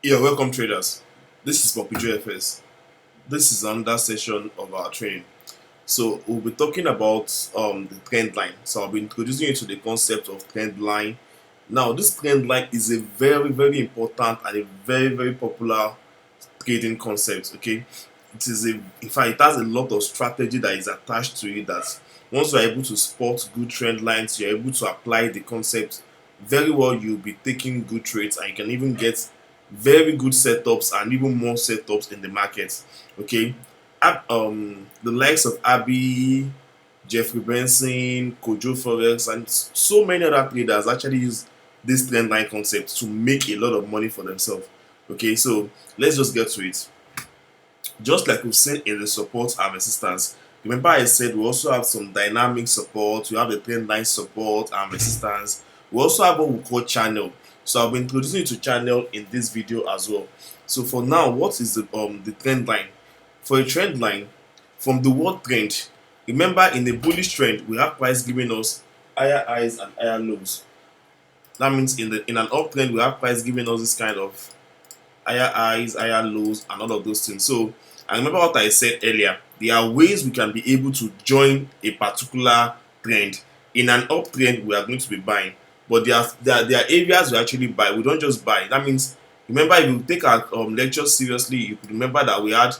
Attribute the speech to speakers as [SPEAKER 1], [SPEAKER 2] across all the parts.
[SPEAKER 1] Yeah, welcome traders. This is Poppyjoe FS. This is another session of our training. So we'll be talking about the trend line. So I'll be introducing you to the concept of trend line. Now, this trend line is a very important and a very popular trading concept. Okay, it is in fact it has a lot of strategy that is attached to it. That once you are able to spot good trend lines, you're able to apply the concept very well. You'll be taking good trades, and you can even get very good setups and even more setups in the market. Okay, the likes of Abby, Jeffrey Benson, Kojo Forex, and so many other traders actually use this trend line concept to make a lot of money for themselves. Okay, so let's just get to it. Just like we've seen in the support and resistance, remember I said we also have some dynamic support, we have the trend line support and resistance. We also have what we call channel. So I'll be introducing you to channel in this video as well. So for now, what is the trend line? For a trend line, from the word trend, remember in a bullish trend, we have price giving us higher highs and higher lows. That means in an uptrend, we have price giving us this kind of higher highs, higher lows, and all of those things. So, I remember what I said earlier. There are ways we can be able to join a particular trend. In an uptrend, we are going to be buying, but there are areas we actually buy. We don't just buy. That means, remember, if you take our lectures seriously, you could remember that we had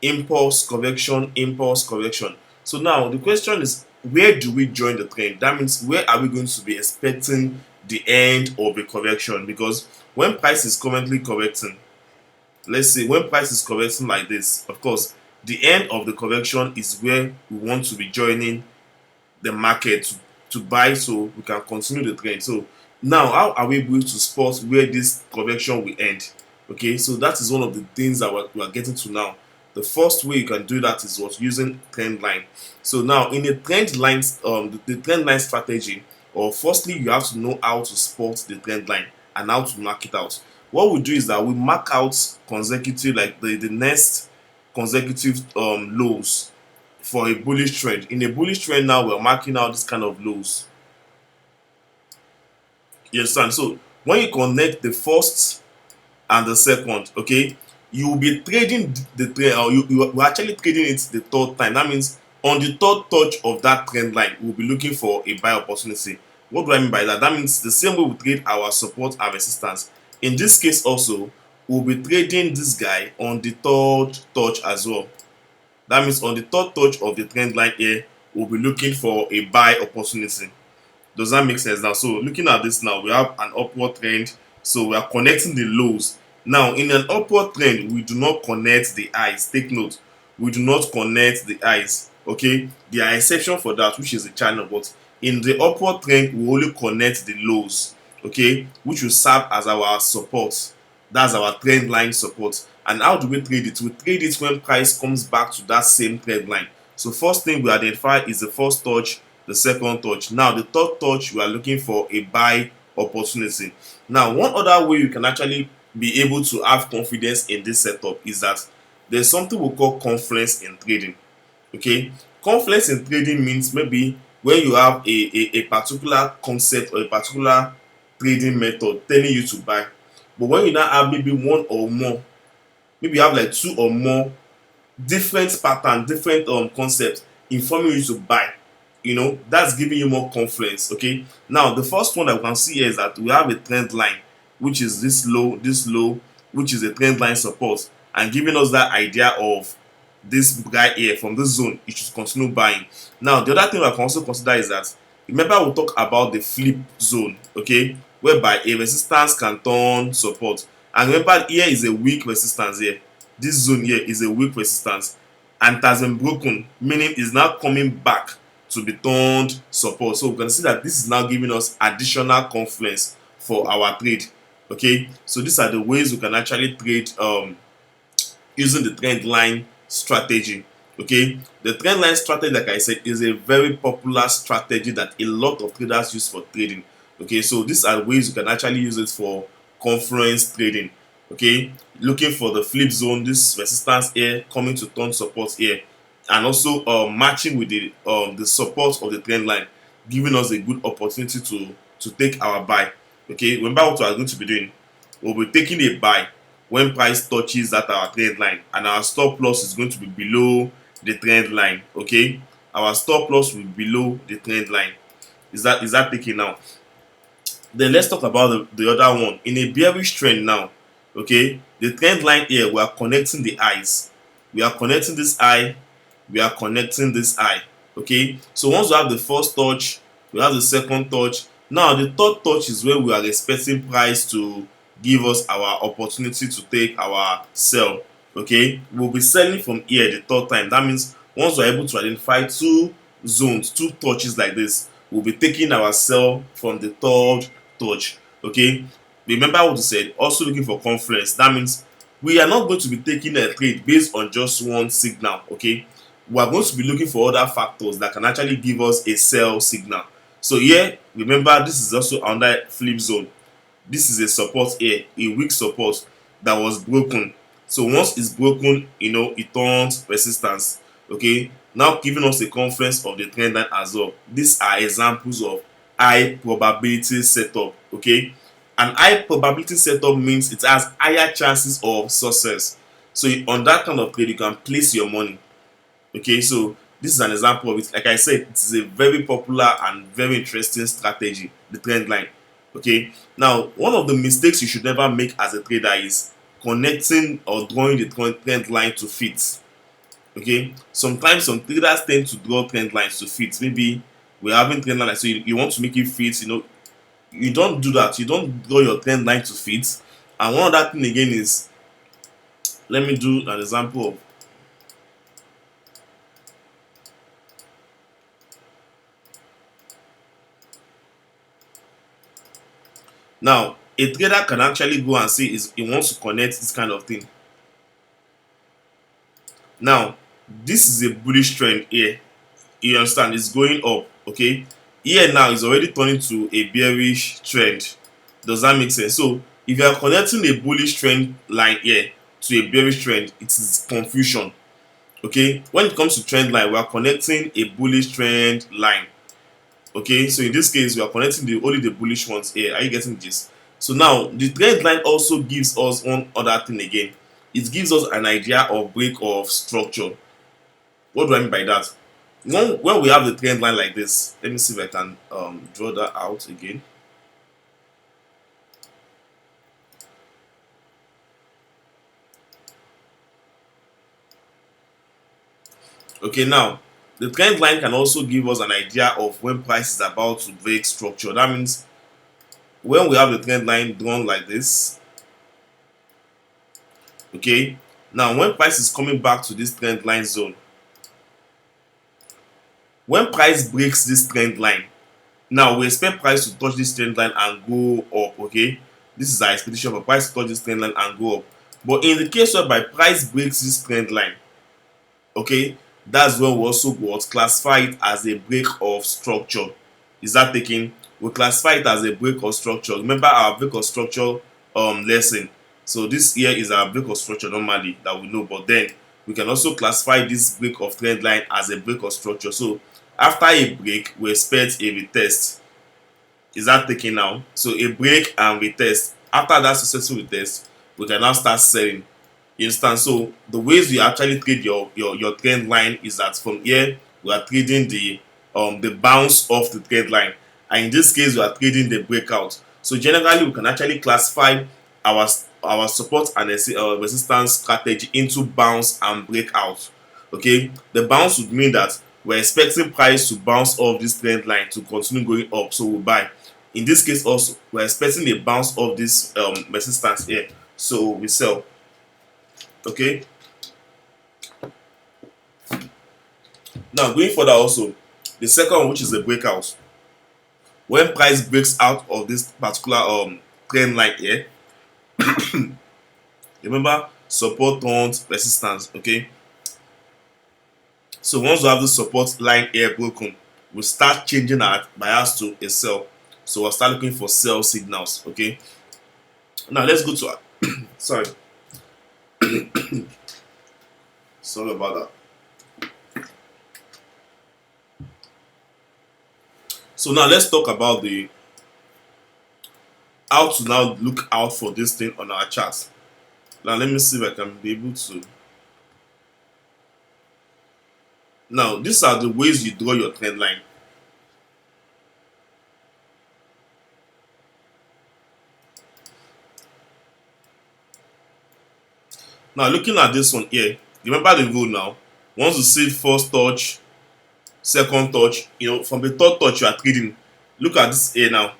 [SPEAKER 1] impulse correction, impulse correction. So now the question is, where do we join the trend? That means, where are we going to be expecting the end of a correction? Because when price is currently correcting, let's say when price is correcting like this, of course, the end of the correction is where we want to be joining the market to buy so we can continue the trend. So now, how are we able to spot where this correction will end? Okay, so that is one of the things that we are getting to now. The first way you can do that is what, using trend line. So now in a trend line, the trend line strategy, or firstly you have to know how to spot the trend line and how to mark it out. What we do is that we mark out consecutive, like the next consecutive lows for a bullish trend. In a bullish trend now, we're marking out this kind of lows. You understand? So when you connect the first and the second, okay, you will be trading the trend, or you are actually trading it the third time. That means on the third touch of that trend line, we'll be looking for a buy opportunity. What do I mean by that? That means the same way we trade our support and resistance. In this case also, we'll be trading this guy on the third touch as well. That means on the third touch of the trend line here, we'll be looking for a buy opportunity. Does that make sense now? So looking at this now, we have an upward trend. So we are connecting the lows. Now in an upward trend, we do not connect the highs. Take note, we do not connect the highs. Okay, there are exceptions for that, which is the channel. But in the upward trend, we only connect the lows. Okay, which will serve as our support. That's our trend line support. And how do we trade it? We trade it when price comes back to that same trend line. So first thing we identify is the first touch, the second touch. Now the third touch, we are looking for a buy opportunity. Now one other way you can actually be able to have confidence in this setup is that there's something we call confluence in trading. Okay, confluence in trading means maybe when you have a particular concept or a particular trading method telling you to buy, but when you now have maybe one or more, maybe you have like two or more different pattern, different concepts informing you to buy, that's giving you more confidence. Okay, now the first one that we can see here is that we have a trend line, which is this low, which is a trend line support, and giving us that idea of this guy here from this zone, you should continue buying. Now the other thing I can also consider is that, remember we talk about the flip zone, okay, whereby a resistance can turn support. And remember, here is a weak resistance here. This zone here is a weak resistance, and it has been broken, meaning it's now coming back to be turned support. So we can see that this is now giving us additional confidence for our trade. Okay, so these are the ways we can actually trade using the trend line strategy. Okay, the trend line strategy, like I said, is a very popular strategy that a lot of traders use for trading. Okay, so these are ways you can actually use it for confluence trading. Okay, looking for the flip zone, this resistance here coming to turn support here, and also matching with the support of the trend line, giving us a good opportunity to take our buy. Okay, remember what we are going to be doing. We'll be taking a buy. when price touches that our trend line, and our stop loss is going to be below the trend line. Okay, our stop loss will be below the trend line. Is that taken now? Then let's talk about the other one. In a bearish trend now, okay, the trend line here, we are connecting the eyes. We are connecting this eye, we are connecting this eye. Okay, so once we have the first touch, we have the second touch. Now the third touch is where we are expecting price to give us our opportunity to take our sell. Okay, we'll be selling from here the third time. That means once we're able to identify two zones, two touches like this, we'll be taking our sell from the third touch. Okay, remember what we said, also looking for confluence. That means we are not going to be taking a trade based on just one signal. Okay, we are going to be looking for other factors that can actually give us a sell signal. So here, remember, this is also under flip zone. This is a support here, a weak support that was broken. So once it's broken, it turns resistance. Okay, now giving us a confluence of the trend line as well. These are examples of high probability setup. Okay, an high probability setup means it has higher chances of success. So on that kind of trade, you can place your money. Okay, so this is an example of it. Like I said, it is a very popular and very interesting strategy, the trend line. Okay, now one of the mistakes you should never make as a trader is connecting or drawing the trend line to fit. Okay, sometimes some traders tend to draw trend lines to fit. Maybe we're having trend line, so you want to make it fit. You don't do that. You don't draw your trend line to fit. And one other thing again is, let me do an example of. Now, a trader can actually go and say he wants to connect this kind of thing. Now, this is a bullish trend here. You understand? It's going up. Okay. Here now is already turning to a bearish trend. Does that make sense? So, if you are connecting a bullish trend line here to a bearish trend, it is confusion. Okay. When it comes to trend line, we are connecting a bullish trend line. Okay, so in this case, we are connecting only the bullish ones here. Are you getting this? So now the trend line also gives us one other thing again. It gives us an idea of break of structure. What do I mean by that? When we have the trend line like this, let me see if I can draw that out again. Okay, now the trend line can also give us an idea of when price is about to break structure. That means when we have the trend line drawn like this, okay, now when price is coming back to this trend line zone, when price breaks this trend line, now we expect price to touch this trend line and go up. Okay, this is our expectation for price to touch this trend line and go up. But in the case whereby price breaks this trend line, okay, that's when we also classify it as a break of structure. Is that taking? We classify it as a break of structure. Remember our break of structure lesson. So this here is our break of structure normally that we know, but then we can also classify this break of trend line as a break of structure. So after a break, we expect a retest. Is that taking now? So a break and retest. After that successful retest, we can now start selling. You understand? So the ways we actually trade your trend line is that from here we are trading the bounce of the trend line, and in this case we are trading the breakout. So generally we can actually classify our support and resistance strategy into bounce and breakout. Okay, the bounce would mean that we're expecting price to bounce off this trend line to continue going up, so we'll buy. In this case also, we're expecting a bounce off this resistance here, so we sell. Okay, now going further also, the second one, which is the breakout. When price breaks out of this particular trend line here, remember support turns resistance. Okay, so once we have the support line here broken, we start changing our bias to a sell. So we'll start looking for sell signals. Okay, now let's go to sorry sorry about that. So now let's talk about how to now look out for this thing on our chart. Now let me see if I can be able to. Now these are the ways you draw your trend line. Now looking at this one here, remember the rule now. Once you see first touch, second touch, from the third touch you are trading. Look at this here now.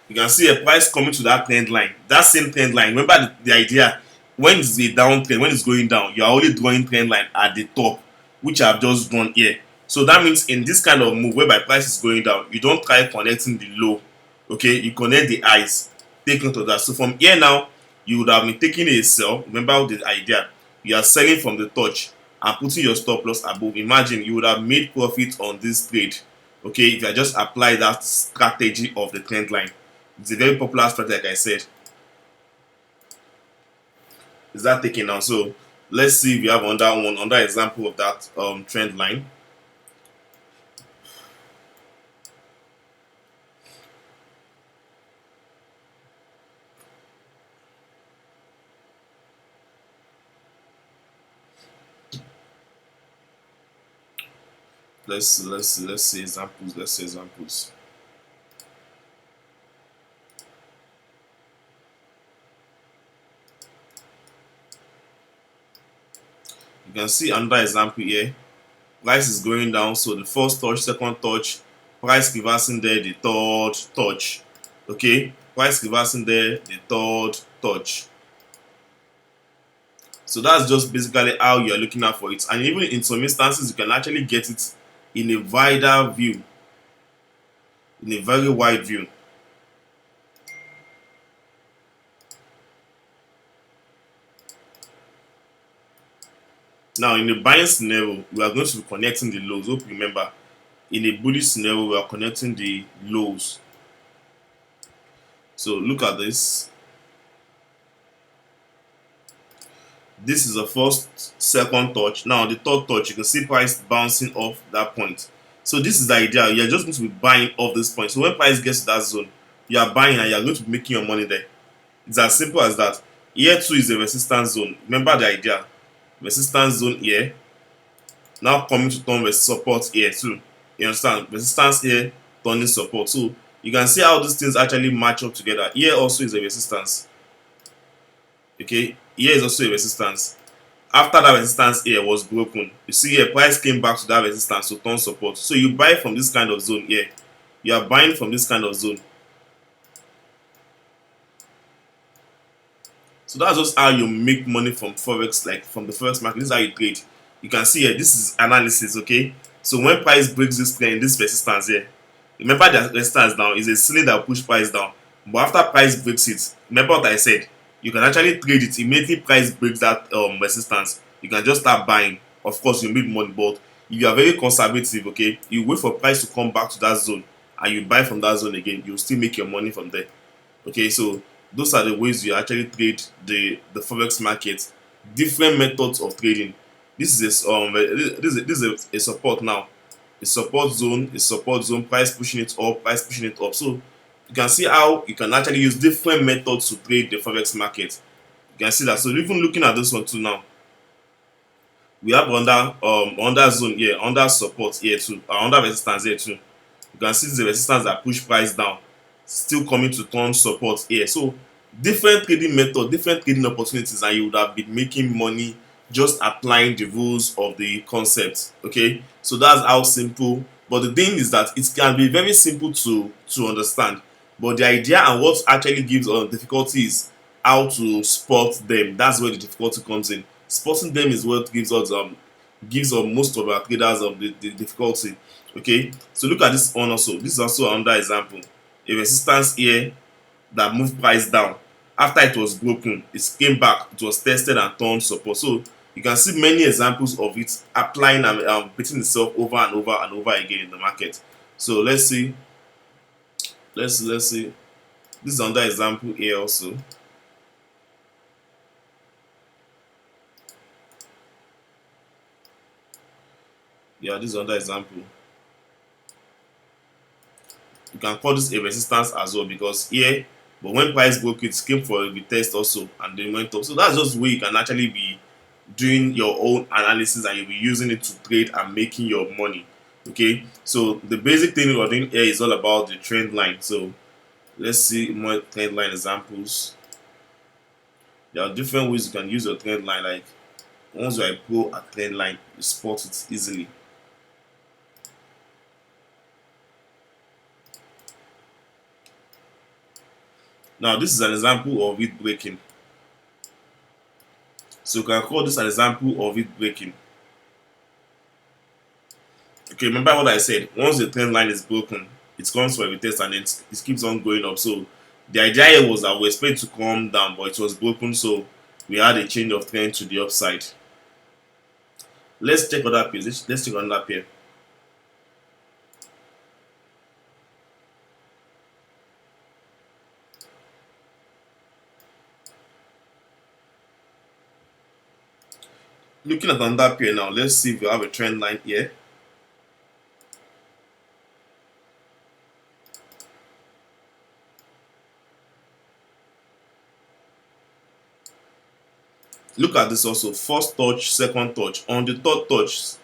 [SPEAKER 1] You can see a price coming to that trend line. That same trend line. Remember the idea. When it's a downtrend, when it's going down, you are only drawing trend line at the top, which I've just drawn here. So that means in this kind of move whereby price is going down, you don't try connecting the low. Okay, you connect the highs. Take note of that. So from here now, you would have been taking a sell. Remember the idea. You are selling from the touch and putting your stop loss above. Imagine you would have made profit on this trade. Okay, if you just apply that strategy of the trend line. It's a very popular strategy, like I said. Is that taken now? So let's see if you have another example of that trend line. Let's see examples. Let's see examples. You can see another example here. Price is going down, so the first touch, second touch, price reversing there, the third touch. Okay, price reversing there, the third touch. So that's just basically how you are looking out for it. And even in some instances, you can actually get it in a wider view, in a very wide view. Now, in the buying scenario, we are going to be connecting the lows. Hope you remember. In a bullish scenario, we are connecting the lows. So look at this. This is the first, second touch. Now the third touch, you can see price bouncing off that point. So this is the idea. You're just going to be buying off this point. So when price gets to that zone, you are buying and you're going to be making your money there. It's as simple as that. Here too is a resistance zone. Remember the idea. Resistance zone here. Now coming to turn support here too. You understand? Resistance here, turning support. So you can see how these things actually match up together. Here also is a resistance. Okay, here is also a resistance. After that resistance here was broken, you see here price came back to that resistance to turn support. So you buy from this kind of zone here. You are buying from this kind of zone. So that's just how you make money from forex, like from the forex market. This is how you trade. You can see here, this is analysis, okay? So when price breaks this trend, this resistance here, remember that resistance now is a ceiling that will push price down. But after price breaks it, remember what I said, you can actually trade it immediately. Price breaks that resistance, you can just start buying. Of course you make money, but if you are very conservative, okay, you wait for price to come back to that zone and you buy from that zone again, you'll still make your money from there. Okay, so those are the ways you actually trade the forex market. Different methods of trading. This is a support now. A support zone, price pushing it up, price pushing it up. So you can see how you can actually use different methods to trade the forex market. You can see that. So even looking at this one too now, we have under zone here, under support here too, under resistance here too. You can see the resistance that push price down, still coming to turn support here. So different trading methods, different trading opportunities, and you would have been making money just applying the rules of the concept. Okay, so that's how simple. But the thing is that it can be very simple to understand, but the idea and what actually gives difficulty is how to spot them. That's where the difficulty comes in. Spotting them is what gives most of our traders the difficulty. Okay, so look at this one also. This is also another example. A resistance here that moved price down. After it was broken, it came back, it was tested and turned support. So you can see many examples of it applying and repeating itself over and over and over again in the market. So let's see. Let's see. This is another example here also. Yeah, this is another example. You can call this a resistance as well, because here But when price broke, it came for a retest also, and then went up. So that's just where you can actually be doing your own analysis, and you'll be using it to trade and making your money. Okay, so the basic thing we're doing here is all about the trend line. So let's see more trend line examples. There are different ways you can use your trend line. Like once you're a pro at trend line, you spot it easily. Now this is an example of it breaking. So you can call this an example of it breaking. Okay, remember what I said. Once the trend line is broken, it comes for a retest and it keeps on going up. So the idea here was that we expect to come down, but it was broken, so we had a change of trend to the upside. Let's check other pairs. Let's check another pair. Looking at another pair now, let's see if we have a trend line here. Look at this also. First touch, second touch. On the third touch,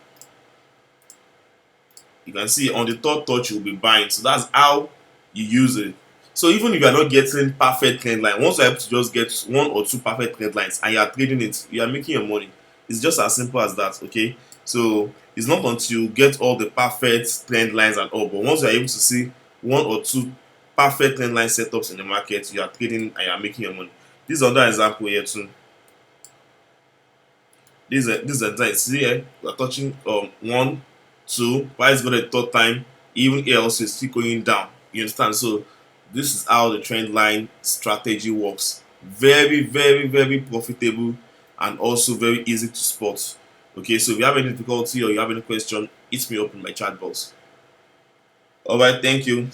[SPEAKER 1] you can see on the third touch you'll be buying. So that's how you use it. So even if you are not getting perfect trend line, once you're able to just get one or two perfect trend lines and you are trading it, you are making your money. It's just as simple as that. Okay, so it's not until you get all the perfect trend lines and all, but once you are able to see one or two perfect trend line setups in the market, you are trading and you are making your money. This is another example here too. This is a see here, we're touching one, two, price got a third time, even here also is still going down. You understand? So this is how the trend line strategy works. Very, very, very profitable and also very easy to spot. Okay, so if you have any difficulty or you have any question, hit me up in my chat box. Alright, thank you.